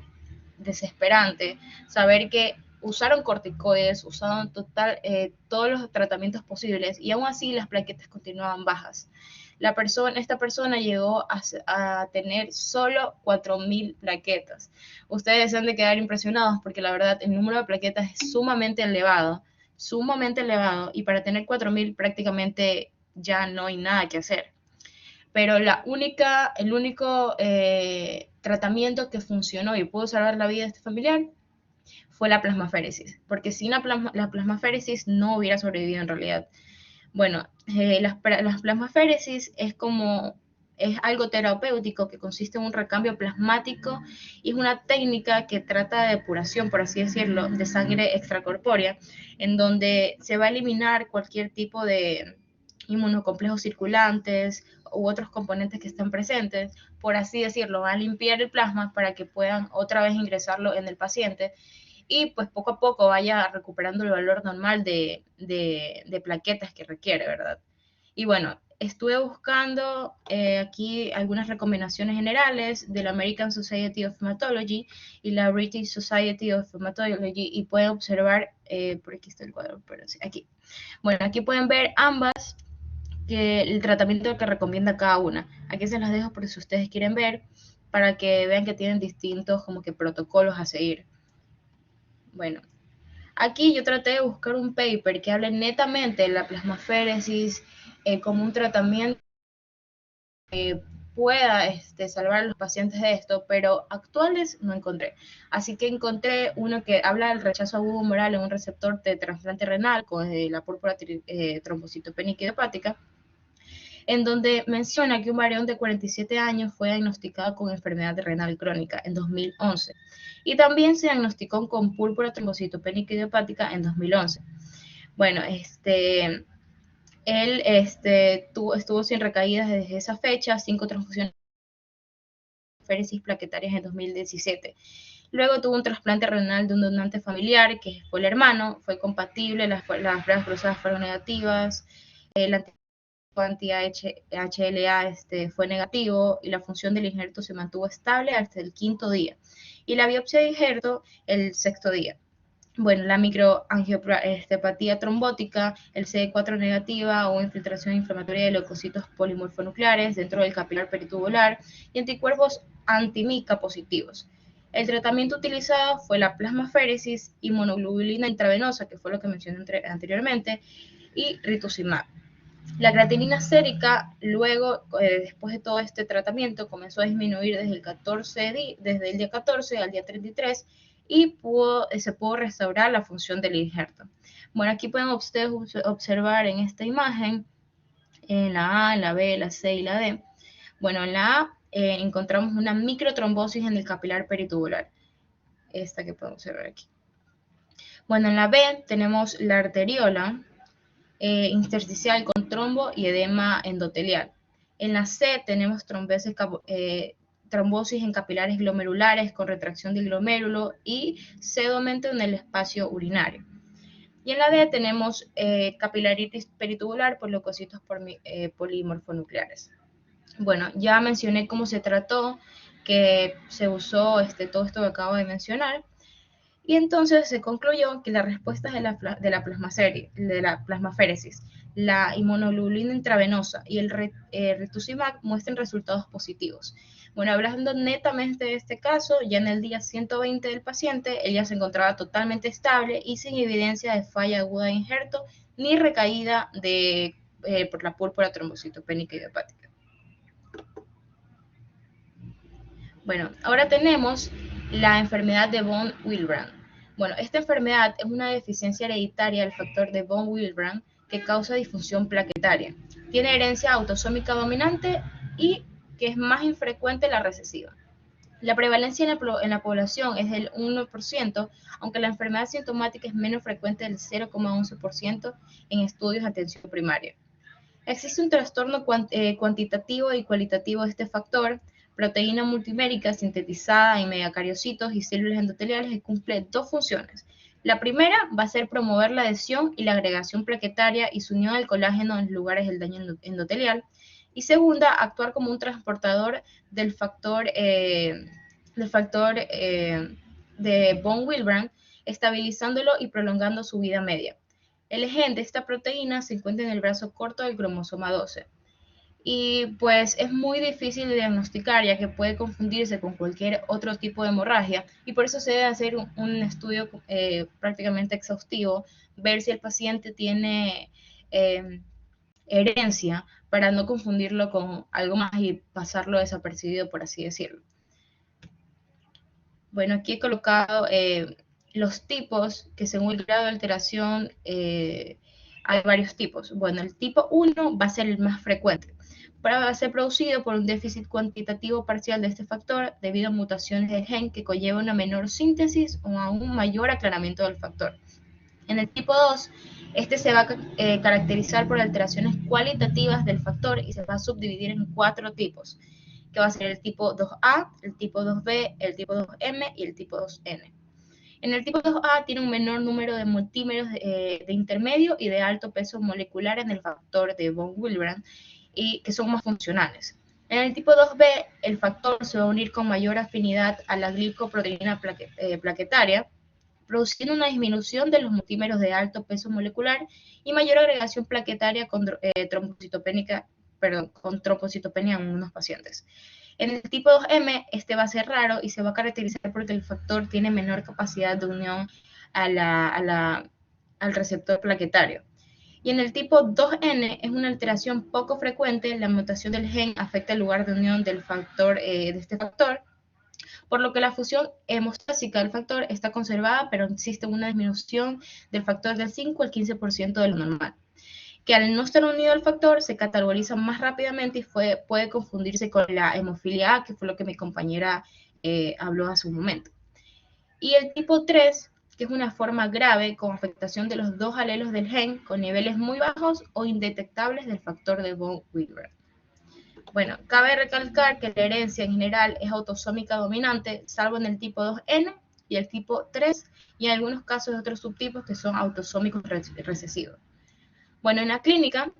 desesperante saber que usaron corticoides, usaron todos los tratamientos posibles y aún así las plaquetas continuaban bajas. Esta persona llegó a tener solo 4.000 plaquetas. Ustedes han de quedar impresionados porque la verdad el número de plaquetas es sumamente elevado y para tener 4.000 prácticamente ya no hay nada que hacer. Pero el único tratamiento que funcionó y pudo salvar la vida de este familiar fue la plasmaféresis, porque sin la plasmaféresis no hubiera sobrevivido en realidad. Bueno, las plasmaféresis es algo terapéutico que consiste en un recambio plasmático y es una técnica que trata de depuración, por así decirlo, de sangre extracorpórea, en donde se va a eliminar cualquier tipo de inmunocomplejos circulantes u otros componentes que están presentes, por así decirlo, van a limpiar el plasma para que puedan otra vez ingresarlo en el paciente y pues poco a poco vaya recuperando el valor normal de plaquetas que requiere, ¿verdad? Y bueno, estuve buscando aquí algunas recomendaciones generales de la American Society of Hematology y la British Society of Hematology y pueden observar, por aquí está el cuadro, pero sí, aquí. Bueno, aquí pueden ver ambas el tratamiento que recomienda cada una. Aquí se las dejo por si ustedes quieren ver, para que vean que tienen distintos como que protocolos a seguir. Bueno, aquí yo traté de buscar un paper que hable netamente de la plasmaféresis como un tratamiento que pueda salvar a los pacientes de esto, pero actuales no encontré. Así que encontré uno que habla del rechazo agudo humoral en un receptor de trasplante renal con la púrpura trombocitopénica idiopática, en donde menciona que un varón de 47 años fue diagnosticado con enfermedad renal crónica en 2011 y también se diagnosticó con púrpura trombocitopénica idiopática en 2011. Bueno, él estuvo sin recaídas desde esa fecha, 5 transfusiones féresis plaquetarias en 2017. Luego tuvo un trasplante renal de un donante familiar, que fue el hermano, fue compatible, las pruebas cruzadas fueron negativas, la anti-HLA fue negativo y la función del injerto se mantuvo estable hasta el 5.º día. Y la biopsia de injerto el 6.º día. Bueno, la microangiopatía trombótica, el CD4 negativa o infiltración inflamatoria de leucocitos polimorfonucleares dentro del capilar peritubular y anticuerpos anti-MICA positivos. El tratamiento utilizado fue la plasmaféresis, inmunoglobulina intravenosa, que fue lo que mencioné anteriormente, y rituximab. La creatinina sérica, luego, después de todo este tratamiento, comenzó a disminuir desde el día 14 al día 33 y se pudo restaurar la función del injerto. Bueno, aquí pueden ustedes observar en esta imagen, en la A, en la B, la C y la D. Bueno, en la A encontramos una microtrombosis en el capilar peritubular, esta que podemos observar aquí. Bueno, en la B tenemos la arteriola intersticial con trombo y edema endotelial. En la C tenemos trombosis en capilares glomerulares con retracción del glomérulo y sedimento en el espacio urinario. Y en la D tenemos capilaritis peritubular por leucocitos polimorfonucleares. Bueno, ya mencioné cómo se trató, que se usó todo esto que acabo de mencionar. Y entonces se concluyó que las respuestas de la plasmaféresis, la inmunoglobulina intravenosa y el rituximab muestran resultados positivos. Bueno, hablando netamente de este caso, ya en el día 120 del paciente, ella se encontraba totalmente estable y sin evidencia de falla aguda de injerto ni recaída por la púrpura trombocitopénica idiopática. Bueno, ahora tenemos la enfermedad de von Willebrand. Bueno, esta enfermedad es una deficiencia hereditaria del factor de von Willebrand que causa disfunción plaquetaria. Tiene herencia autosómica dominante y que es más infrecuente la recesiva. La prevalencia en la población es del 1%, aunque la enfermedad sintomática es menos frecuente del 0,11% en estudios de atención primaria. Existe un trastorno cuantitativo y cualitativo de este factor, proteína multimérica sintetizada en megacariocitos y células endoteliales que cumple dos funciones. La primera va a ser promover la adhesión y la agregación plaquetaria y su unión al colágeno en los lugares del daño endotelial. Y segunda, actuar como un transportador del factor de von Willebrand, estabilizándolo y prolongando su vida media. El gen de esta proteína se encuentra en el brazo corto del cromosoma 12. Y pues es muy difícil de diagnosticar, ya que puede confundirse con cualquier otro tipo de hemorragia, y por eso se debe hacer un estudio prácticamente exhaustivo, ver si el paciente tiene herencia, para no confundirlo con algo más y pasarlo desapercibido, por así decirlo. Bueno, aquí he colocado los tipos que según el grado de alteración hay varios tipos. Bueno, el tipo 1 va a ser el más frecuente. Va a ser producido por un déficit cuantitativo parcial de este factor debido a mutaciones del gen que conlleva una menor síntesis o a un mayor aclaramiento del factor. En el tipo 2, este se va a caracterizar por alteraciones cualitativas del factor y se va a subdividir en 4 tipos, que va a ser el tipo 2A, el tipo 2B, el tipo 2M y el tipo 2N. En el tipo 2A tiene un menor número de multímeros de intermedio y de alto peso molecular en el factor de von Willebrand, y que son más funcionales. En el tipo 2B, el factor se va a unir con mayor afinidad a la glicoproteína plaquetaria, produciendo una disminución de los multímeros de alto peso molecular y mayor agregación plaquetaria con trombocitopenia en unos pacientes. En el tipo 2M, este va a ser raro y se va a caracterizar porque el factor tiene menor capacidad de unión al receptor plaquetario. Y en el tipo 2N es una alteración poco frecuente, la mutación del gen afecta el lugar de unión del factor, de este factor, por lo que la función hemostásica del factor está conservada, pero existe una disminución del factor del 5 al 15% de lo normal, que al no estar unido al factor se cataboliza más rápidamente y puede confundirse con la hemofilia A, que fue lo que mi compañera habló hace un momento. Y el tipo 3, que es una forma grave con afectación de los 2 alelos del gen con niveles muy bajos o indetectables del factor de von Willebrand. Bueno, cabe recalcar que la herencia en general es autosómica dominante, salvo en el tipo 2N y el tipo 3, y en algunos casos de otros subtipos que son autosómicos recesivos. Bueno, en la clínica,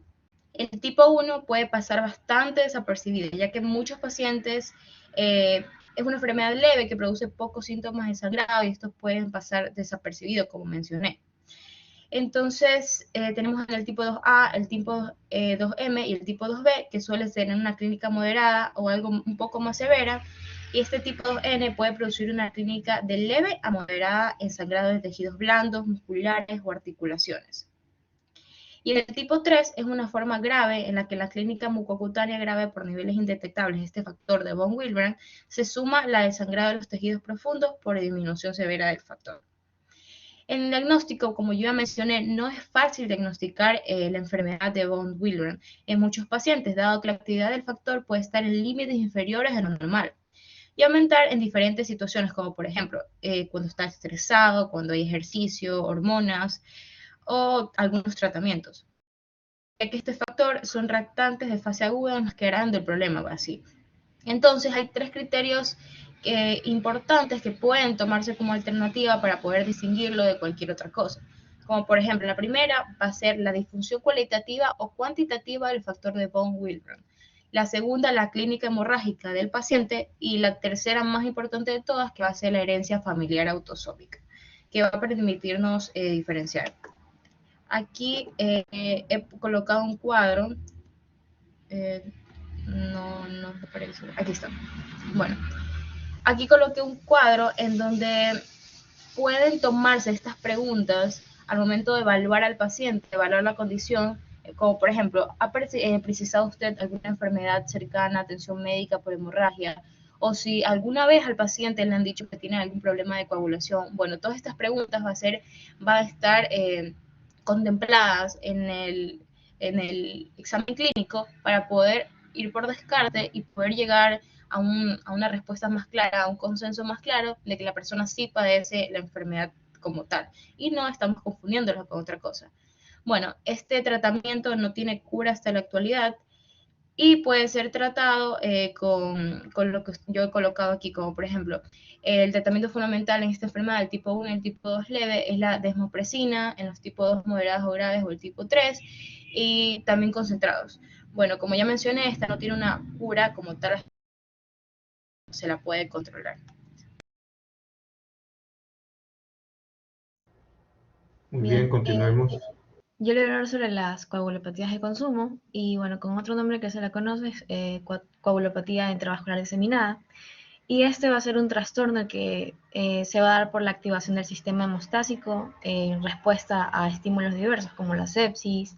El tipo 1 puede pasar bastante desapercibido, ya que en muchos pacientes es una enfermedad leve que produce pocos síntomas de sangrado y estos pueden pasar desapercibidos, como mencioné. Entonces, tenemos el tipo 2A, el tipo 2M y el tipo 2B, que suele ser en una clínica moderada o algo un poco más severa, y este tipo 2N puede producir una clínica de leve a moderada en sangrado de tejidos blandos, musculares o articulaciones. Y el tipo 3 es una forma grave en la que la clínica mucocutánea grave por niveles indetectables de este factor de von Willebrand se suma la del sangrado de los tejidos profundos por disminución severa del factor. En el diagnóstico, como yo ya mencioné, no es fácil diagnosticar la enfermedad de von Willebrand en muchos pacientes, dado que la actividad del factor puede estar en límites inferiores a lo normal y aumentar en diferentes situaciones, como por ejemplo, cuando está estresado, cuando hay ejercicio, hormonas o algunos tratamientos. Ya que este factor son reactantes de fase aguda enmascarando el problema, así. Entonces hay 3 criterios importantes que pueden tomarse como alternativa para poder distinguirlo de cualquier otra cosa. Como por ejemplo, la primera va a ser la disfunción cualitativa o cuantitativa del factor de von Willebrand. La segunda, la clínica hemorrágica del paciente. Y la tercera, más importante de todas, que va a ser la herencia familiar autosómica, que va a permitirnos diferenciar. Aquí he colocado un cuadro. No me parece. Aquí está. Bueno, aquí coloqué un cuadro en donde pueden tomarse estas preguntas al momento de evaluar al paciente, evaluar la condición, como por ejemplo, ¿ha precisado usted alguna enfermedad cercana, atención médica por hemorragia? O si alguna vez al paciente le han dicho que tiene algún problema de coagulación. Bueno, todas estas preguntas van a estar contempladas en el examen clínico para poder ir por descarte y poder llegar a una respuesta más clara, a un consenso más claro de que la persona sí padece la enfermedad como tal y no estamos confundiéndolo con otra cosa. Bueno, este tratamiento no tiene cura hasta la actualidad y puede ser tratado con lo que yo he colocado aquí, como por ejemplo, el tratamiento fundamental en esta enfermedad, el tipo 1 y el tipo 2 leve, es la desmopresina, en los tipos 2 moderados o graves o el tipo 3, y también concentrados. Bueno, como ya mencioné, esta no tiene una cura como tal, se la puede controlar. Muy bien, continuemos. Yo le voy a hablar sobre las coagulopatías de consumo, y bueno, con otro nombre que se la conoce es coagulopatía intravascular diseminada, y este va a ser un trastorno que se va a dar por la activación del sistema hemostásico en respuesta a estímulos diversos como la sepsis,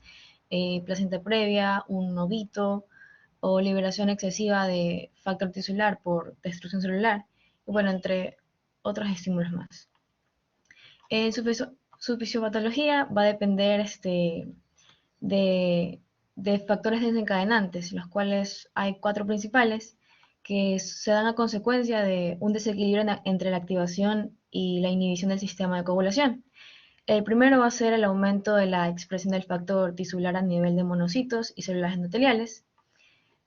placenta previa, un novito o liberación excesiva de factor tisular por destrucción celular, y bueno, entre otros estímulos más. Su fisiopatología va a depender de factores desencadenantes, los cuales hay 4 principales que se dan a consecuencia de un desequilibrio entre la activación y la inhibición del sistema de coagulación. El primero va a ser el aumento de la expresión del factor tisular a nivel de monocitos y células endoteliales.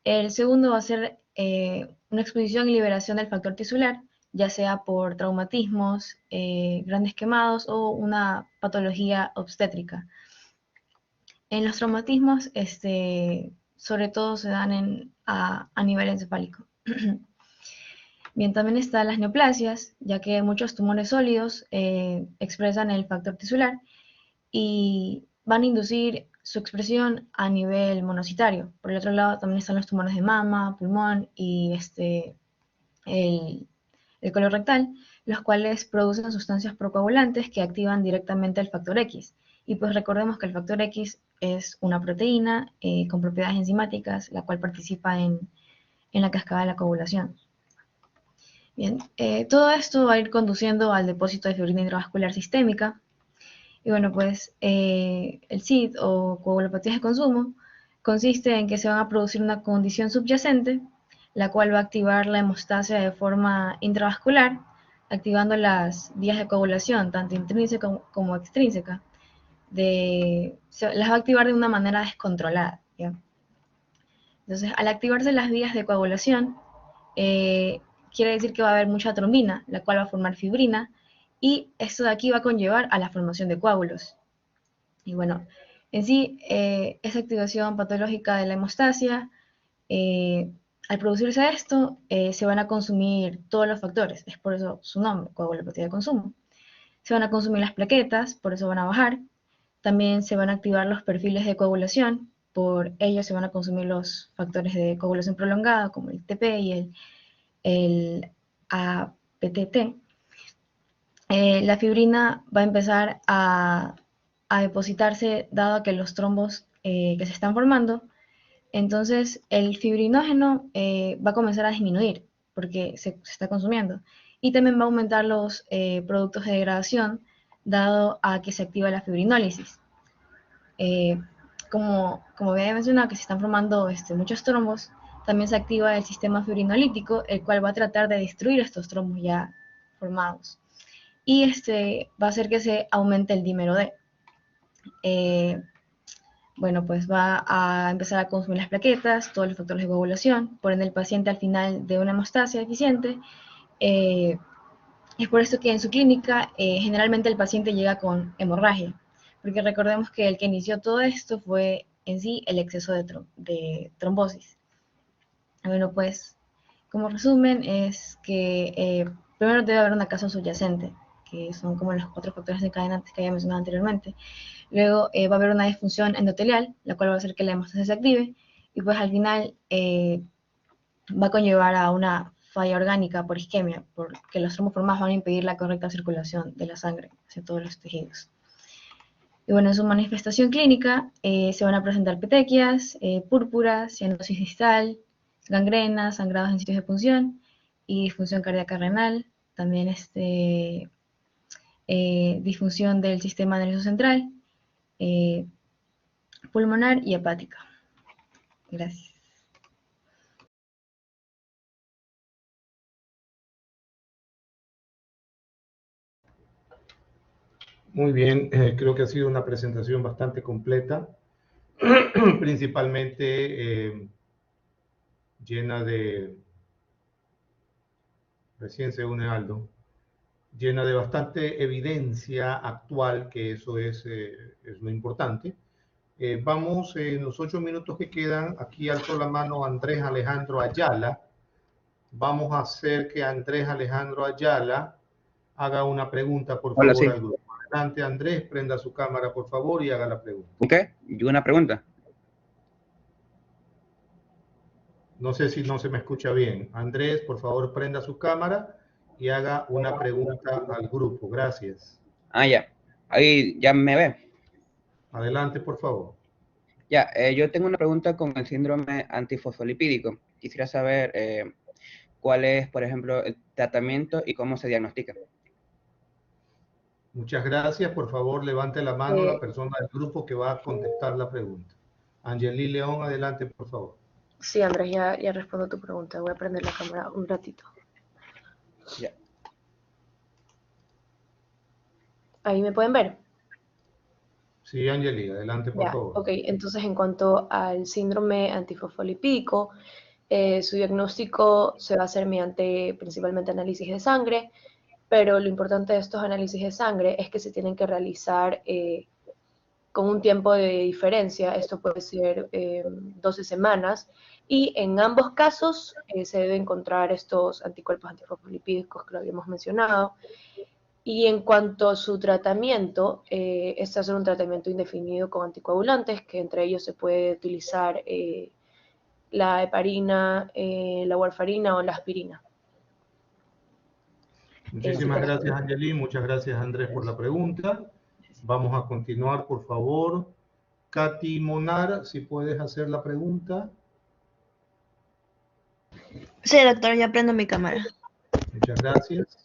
El segundo va a ser una exposición y liberación del factor tisular, ya sea por traumatismos, grandes quemados o una patología obstétrica. En los traumatismos, sobre todo se dan a nivel encefálico. Bien, también están las neoplasias, ya que muchos tumores sólidos expresan el factor tisular y van a inducir su expresión a nivel monocitario. Por el otro lado también están los tumores de mama, pulmón y el colorectal, los cuales producen sustancias procoagulantes que activan directamente el factor X. Y pues recordemos que el factor X es una proteína con propiedades enzimáticas, la cual participa en la cascada de la coagulación. Bien, todo esto va a ir conduciendo al depósito de fibrina intravascular sistémica. Y bueno, pues el CID o coagulopatías de consumo consiste en que se van a producir una condición subyacente, la cual va a activar la hemostasia de forma intravascular, activando las vías de coagulación, tanto intrínseca como extrínseca. Las va a activar de una manera descontrolada, ¿ya? Entonces, al activarse las vías de coagulación, quiere decir que va a haber mucha trombina, la cual va a formar fibrina, y esto de aquí va a conllevar a la formación de coágulos. Y bueno, En sí, esa activación patológica de la hemostasia, al producirse esto, se van a consumir todos los factores, es por eso su nombre, coagulopatía de consumo. Se van a consumir las plaquetas, por eso van a bajar. También se van a activar los perfiles de coagulación, por ello se van a consumir los factores de coagulación prolongada, como el TP y el APTT. La fibrina va a empezar a depositarse dado que los trombos que se están formando, entonces el fibrinógeno va a comenzar a disminuir porque se está consumiendo, y también va a aumentar los productos de degradación dado a que se activa la fibrinólisis. Como había mencionado que se están formando muchos trombos, también se activa el sistema fibrinolítico, el cual va a tratar de destruir estos trombos ya formados. Y va a hacer que se aumente el dímero D. Bueno, pues va a empezar a consumir las plaquetas, todos los factores de coagulación, por ende el paciente al final de una hemostasia deficiente. Es por esto que en su clínica generalmente el paciente llega con hemorragia, porque recordemos que el que inició todo esto fue en sí el exceso de trombosis. Bueno, pues como resumen es que primero debe haber una causa subyacente, que son como los otros factores desencadenantes que había mencionado anteriormente. Luego va a haber una disfunción endotelial, la cual va a hacer que la hemostasia se active, y pues al final va a conllevar a una falla orgánica por isquemia, porque los trombos formados van a impedir la correcta circulación de la sangre hacia todos los tejidos. Y bueno, en su manifestación clínica se van a presentar petequias, púrpuras, cianosis distal, gangrena, sangrados en sitios de punción y disfunción cardíaca renal, también disfunción del sistema nervioso central, pulmonar y hepática. Gracias. Muy bien, creo que ha sido una presentación bastante completa, principalmente llena de, recién se une Aldo, llena de bastante evidencia actual, que eso es lo importante. Vamos en los 8 minutos que quedan, aquí alzo la mano Andrés Alejandro Ayala. Vamos a hacer que Andrés Alejandro Ayala haga una pregunta, por favor, al grupo. Adelante, Andrés, prenda su cámara, por favor, y haga la pregunta. Ok, yo una pregunta. No sé si no se me escucha bien. Andrés, por favor, prenda su cámara y haga una pregunta al grupo. Gracias. Ya. Ahí ya me ve. Adelante, por favor. Ya, yo tengo una pregunta con el síndrome antifosfolipídico. Quisiera saber cuál es, por ejemplo, el tratamiento y cómo se diagnostica. Muchas gracias. Por favor, levante la mano la persona del grupo que va a contestar la pregunta. Angeli León, adelante, por favor. Sí, Andrés, ya respondo a tu pregunta. Voy a prender la cámara un ratito. Ya. ¿Ahí me pueden ver? Sí, Angeli, adelante, por favor. Ok, entonces en cuanto al síndrome antifosfolipídico, su diagnóstico se va a hacer mediante principalmente análisis de sangre, pero lo importante de estos análisis de sangre es que se tienen que realizar con un tiempo de diferencia. Esto puede ser 12 semanas, y en ambos casos se debe encontrar estos anticuerpos antifosfolipídicos que lo habíamos mencionado. Y en cuanto a su tratamiento, este es un tratamiento indefinido con anticoagulantes, que entre ellos se puede utilizar la heparina, la warfarina o la aspirina. Muchísimas gracias, Angeli. Muchas gracias, Andrés, por la pregunta. Vamos a continuar, por favor. Katy Monar, si puedes hacer la pregunta. Sí, doctor, ya prendo mi cámara. Muchas gracias.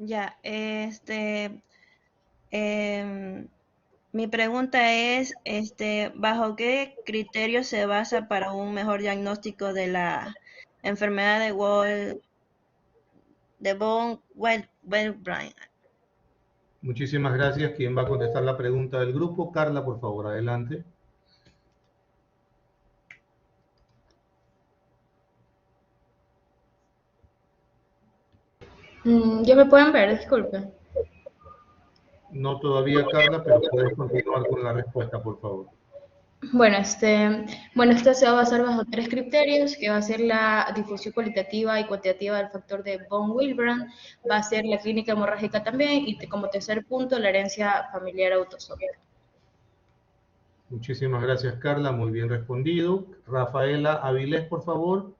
Ya, mi pregunta es, ¿bajo qué criterio se basa para un mejor diagnóstico de la enfermedad de de von Willebrand. Muchísimas gracias. ¿Quién va a contestar la pregunta del grupo? Carla, por favor, adelante. ¿Ya me pueden ver? Disculpe. No todavía, Carla, pero puedes continuar con la respuesta, por favor. Bueno, esta se va a basar bajo 3 criterios, que va a ser la difusión cualitativa y cuantitativa del factor de von Willebrand, va a ser la clínica hemorrágica también, y como tercer punto, la herencia familiar autosómica. Muchísimas gracias, Carla. Muy bien respondido. Rafaela Avilés, por favor.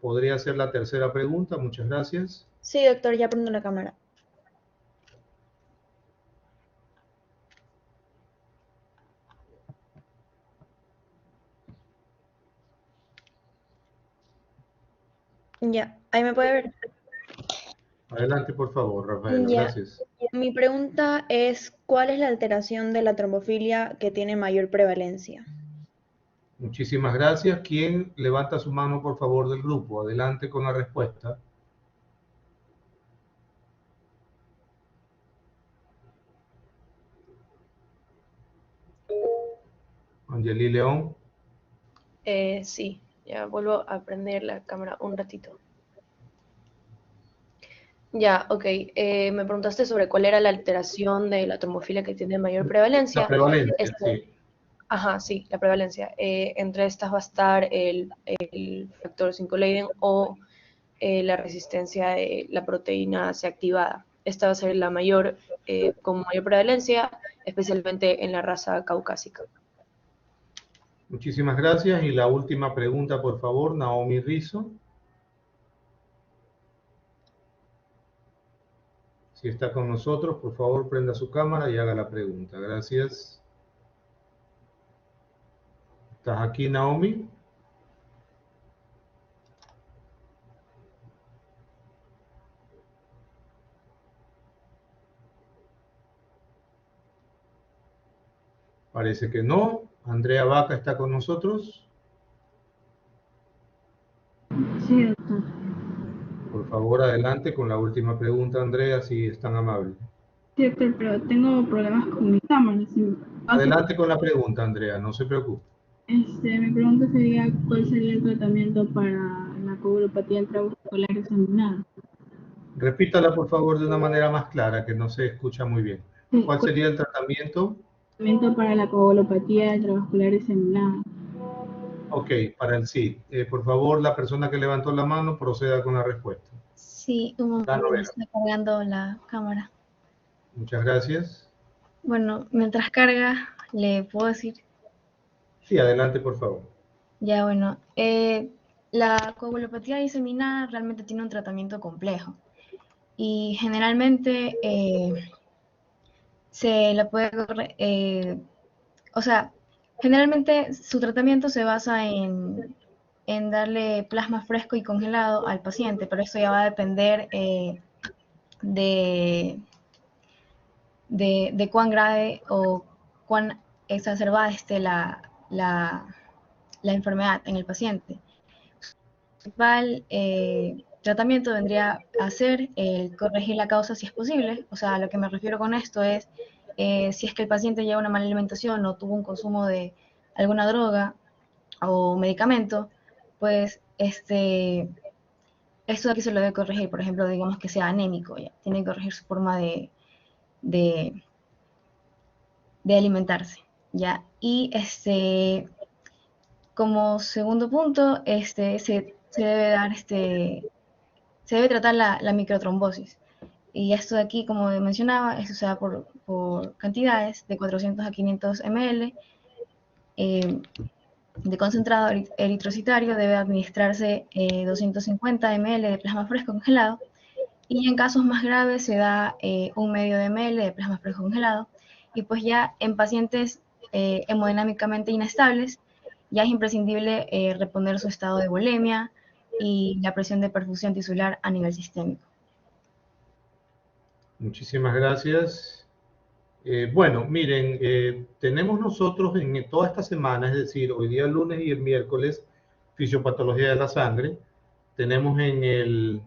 Podría ser la tercera pregunta. Muchas gracias. Sí, doctor, ya prendo la cámara. Ya, ahí me puede ver. Adelante, por favor, Rafaela. Ya. Gracias. Mi pregunta es, ¿cuál es la alteración de la trombofilia que tiene mayor prevalencia? Muchísimas gracias. ¿Quién levanta su mano, por favor, del grupo? Adelante con la respuesta. Angeli León. Sí, ya vuelvo a prender la cámara un ratito. Ya, ok. Me preguntaste sobre cuál era la alteración de la trombofilia que tiene mayor prevalencia. La prevalencia, sí. Ajá, sí, la prevalencia. Entre estas va a estar el factor 5 Leiden o la resistencia de la proteína C activada. Esta va a ser la mayor, con mayor prevalencia, especialmente en la raza caucásica. Muchísimas gracias. Y la última pregunta, por favor, Naomi Rizzo. Si está con nosotros, por favor, prenda su cámara y haga la pregunta. Gracias. ¿Estás aquí, Naomi? Parece que no. Andrea Vaca está con nosotros. Sí, doctor. Por favor, adelante con la última pregunta, Andrea, si es tan amable. Sí, doctor, pero tengo problemas con mi cámara. Adelante con la pregunta, Andrea, no se preocupe. Mi pregunta sería, ¿cuál sería el tratamiento para la coagulopatía intravascular examinada? Repítala, por favor, de una manera más clara, que no se escucha muy bien. Sí, ¿Cuál sería el tratamiento? Tratamiento para la coagulopatía intravascular examinada. Ok, para el sí. Por favor, la persona que levantó la mano proceda con la respuesta. Sí, un momento, está cargando la cámara. Muchas gracias. Bueno, mientras carga, le puedo decir. Sí, adelante, por favor. Ya, bueno, la coagulopatía diseminada realmente tiene un tratamiento complejo y generalmente se la puede, o sea, generalmente su tratamiento se basa en darle plasma fresco y congelado al paciente, pero eso ya va a depender de cuán grave o cuán exacerbada esté la enfermedad en el paciente. El principal tratamiento vendría a ser el corregir la causa si es posible. O sea, lo que me refiero con esto es si es que el paciente lleva una mala alimentación o tuvo un consumo de alguna droga o medicamento, pues esto aquí se lo debe corregir. Por ejemplo, digamos que sea anémico, ya tiene que corregir su forma de alimentarse, ¿ya? Y como segundo punto, se debe dar se debe tratar la microtrombosis. Y esto de aquí, como mencionaba, esto se da por cantidades de 400 a 500 ml de concentrado eritrocitario. Debe administrarse 250 ml de plasma fresco congelado. Y en casos más graves se da 1/2 ml de plasma fresco congelado. Y pues ya en pacientes hemodinámicamente inestables, ya es imprescindible reponer su estado de volemia y la presión de perfusión tisular a nivel sistémico. Muchísimas gracias. Bueno, miren, tenemos nosotros en toda esta semana, es decir, hoy día lunes y el miércoles, fisiopatología de la sangre. Tenemos en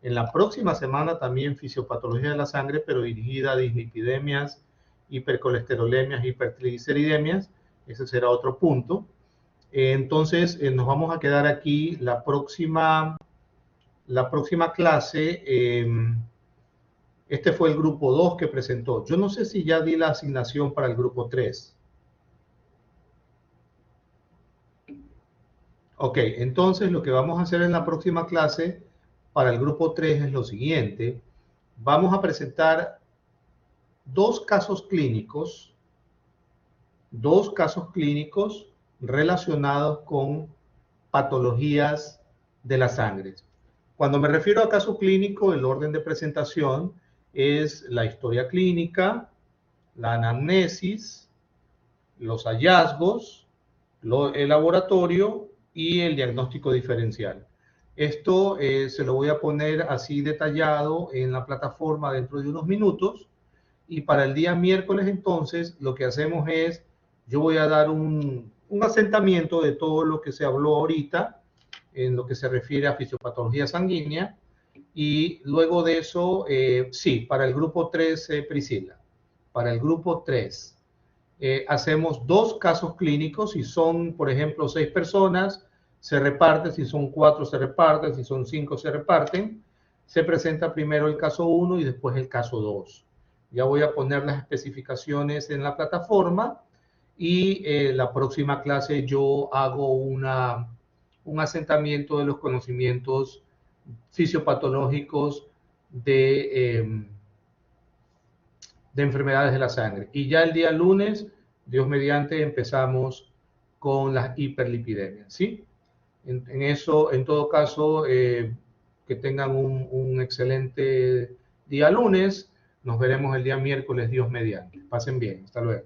En la próxima semana también fisiopatología de la sangre, pero dirigida a dislipidemias, hipercolesterolemias, hipertrigliceridemias. Ese será otro punto. Entonces, nos vamos a quedar aquí la próxima clase. Este fue el grupo 2 que presentó. Yo no sé si ya di la asignación para el grupo 3. Ok, entonces lo que vamos a hacer en la próxima clase para el grupo 3 es lo siguiente. Vamos a presentar dos casos clínicos relacionados con patologías de la sangre. Cuando me refiero a caso clínico, el orden de presentación es la historia clínica, la anamnesis, los hallazgos, el laboratorio y el diagnóstico diferencial. Esto se lo voy a poner así detallado en la plataforma dentro de unos minutos. Y para el día miércoles, entonces, lo que hacemos es, yo voy a dar un asentamiento de todo lo que se habló ahorita en lo que se refiere a fisiopatología sanguínea. Y luego de eso, sí, para el grupo 3, Priscila, para el grupo 3, hacemos dos casos clínicos. Si son, por ejemplo, 6 personas, se reparten. Si son 4, se reparten. Si son 5, se reparten. Se presenta primero el caso 1 y después el caso 2. Ya voy a poner las especificaciones en la plataforma y la próxima clase yo hago un asentamiento de los conocimientos fisiopatológicos de enfermedades de la sangre. Y ya el día lunes, Dios mediante, empezamos con las hiperlipidemias, ¿sí? En todo caso, que tengan un excelente día lunes. Nos veremos el día miércoles, Dios mediante. Pasen bien. Hasta luego.